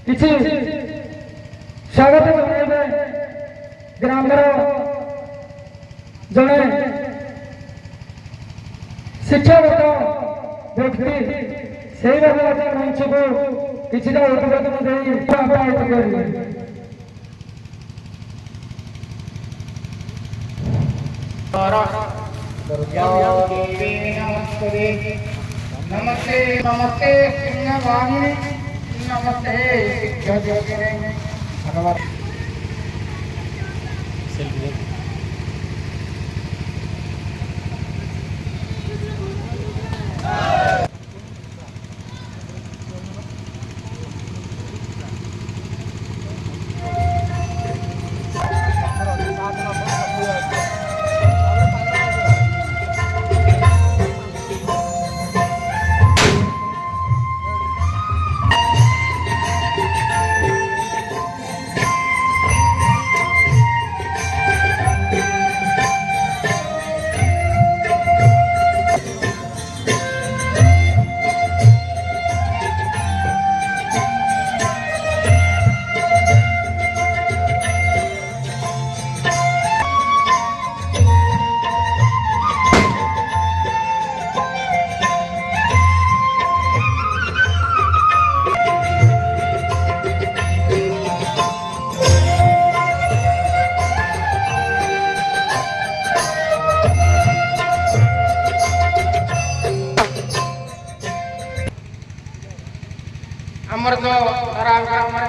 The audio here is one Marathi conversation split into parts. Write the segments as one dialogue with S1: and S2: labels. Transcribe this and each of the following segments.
S1: किसी स्वागत जनाइबे ग्रामर जड़े शिक्षागत व्यक्ति से भाव मंच को किसी उद्बोधन दे आप्यायित करेंगे।
S2: नमस्ते नमस्ते पुण्यवाणी नमस्ते शिक्षायोगिने भगवत अमृत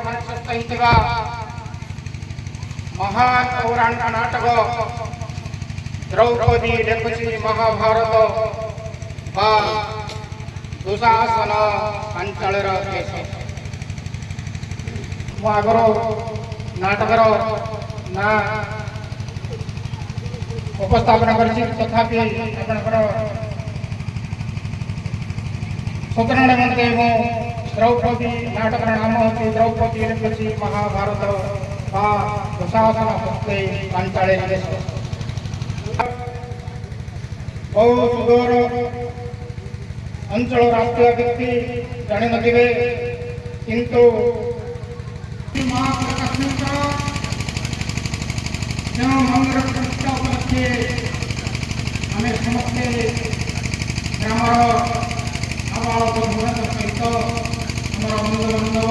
S2: मंचस्थ महान पौराणिक नाटक द्रौपदी लेखुची महाभारत बा दुशासन पांचाळर केस आगर नाटकर ना उपस्थापन कर तथापि सूचना निमंते द्रौपदी नाटक नाम होती द्रौपदी लेखुची महाभारत बा दुशासन हस्ते पांचाळे देश बहु सुदूर अंचल राष्ट्रीय व्यक्ति जानी नथिबे किंतु मंगल प्रतिष्ठा उपलक्षे आम समस्ते ग्रामर आवास सहित आम बंधु बांधव